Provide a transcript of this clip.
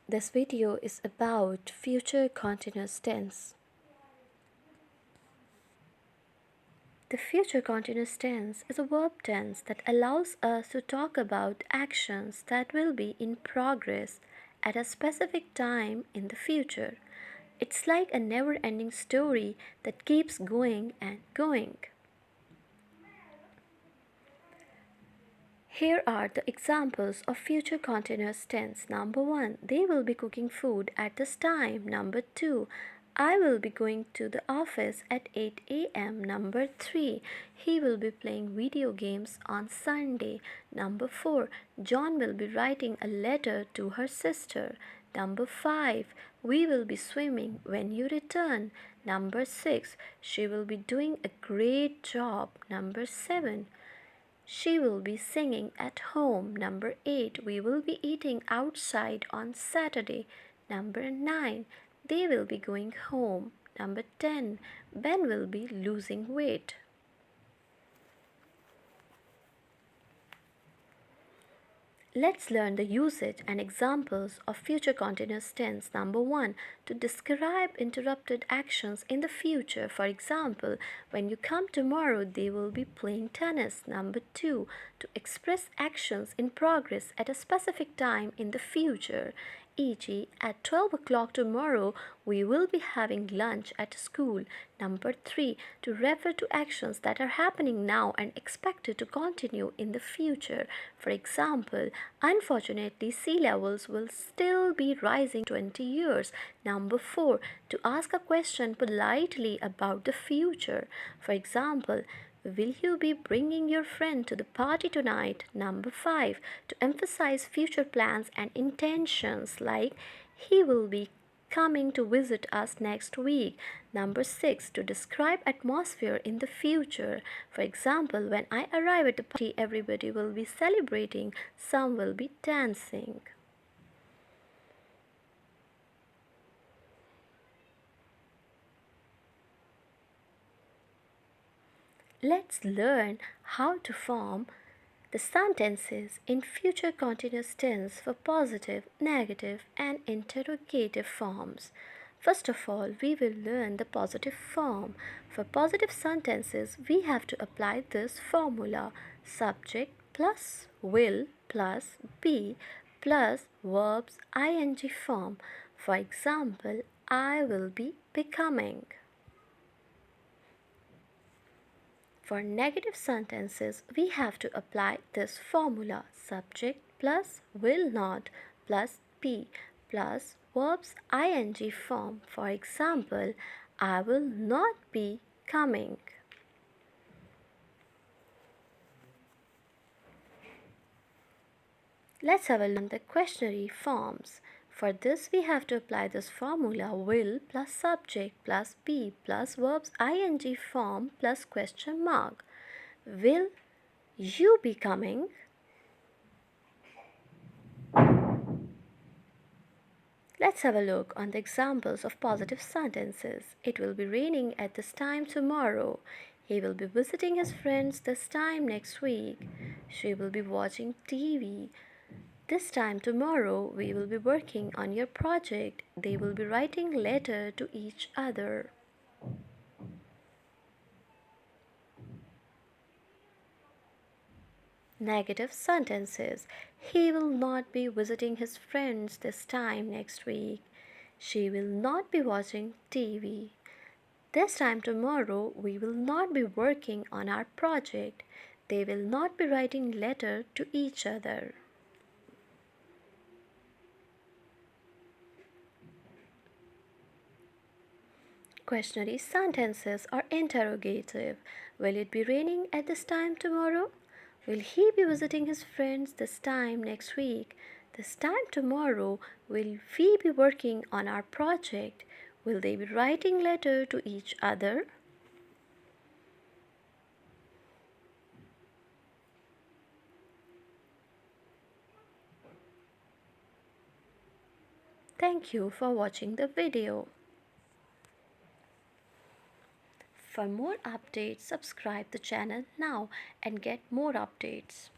This video is about future continuous tense. The future continuous tense is a verb tense that allows us to talk about actions that will be in progress at a specific time in the future. It's like a never-ending story that keeps going and going. Here are the examples of future continuous tense. Number 1, they will be cooking food at this time. Number 2, I will be going to the office at 8 a.m. Number 3, he will be playing video games on Sunday. Number 4, John will be writing a letter to her sister. Number 5, we will be swimming when you return. Number 6, she will be doing a great job. Number 7, she will be singing at home. Number 8, we will be eating outside on Saturday. Number 9, they will be going home. Number 10, Ben will be losing weight. Let's learn the usage and examples of future continuous tense. Number 1, to describe interrupted actions in the future. For example, when you come tomorrow, they will be playing tennis. Number 2, to express actions in progress at a specific time in the future. E.g., at 12 o'clock tomorrow, we will be having lunch at school. Number 3, to refer to actions that are happening now and expected to continue in the future. For example, unfortunately, sea levels will still be rising 20 years. Number 4, to ask a question politely about the future. For example, will you be bringing your friend to the party tonight? Number 5, to emphasize future plans and intentions like he will be coming to visit us next week. Number 6, to describe atmosphere in the future. For example, when I arrive at the party, everybody will be celebrating, some will be dancing. Let's learn how to form the sentences in future continuous tense for positive, negative, and interrogative forms. First of all, we will learn the positive form. For positive sentences, we have to apply this formula: subject plus will plus be plus verbs ing form. For example, I will be becoming. For negative sentences, we have to apply this formula: subject plus will not plus be plus verbs ing form. For example, I will not be coming. Let's have a look at the questionary forms. For this, we have to apply this formula: will plus subject plus be plus verbs ing form plus question mark. Will you be coming? Let's have a look on the examples of positive sentences. It will be raining at this time tomorrow. He will be visiting his friends this time next week. She will be watching TV. This time tomorrow, we will be working on your project. They will be writing letter to each other. Negative sentences. He will not be visiting his friends this time next week. She will not be watching TV. This time tomorrow, we will not be working on our project. They will not be writing letter to each other. Questionary sentences are interrogative. Will it be raining at this time tomorrow? Will he be visiting his friends this time next week? This time tomorrow, will we be working on our project? Will they be writing letter to each other? Thank you for watching the video. For more updates, subscribe the channel now and get more updates.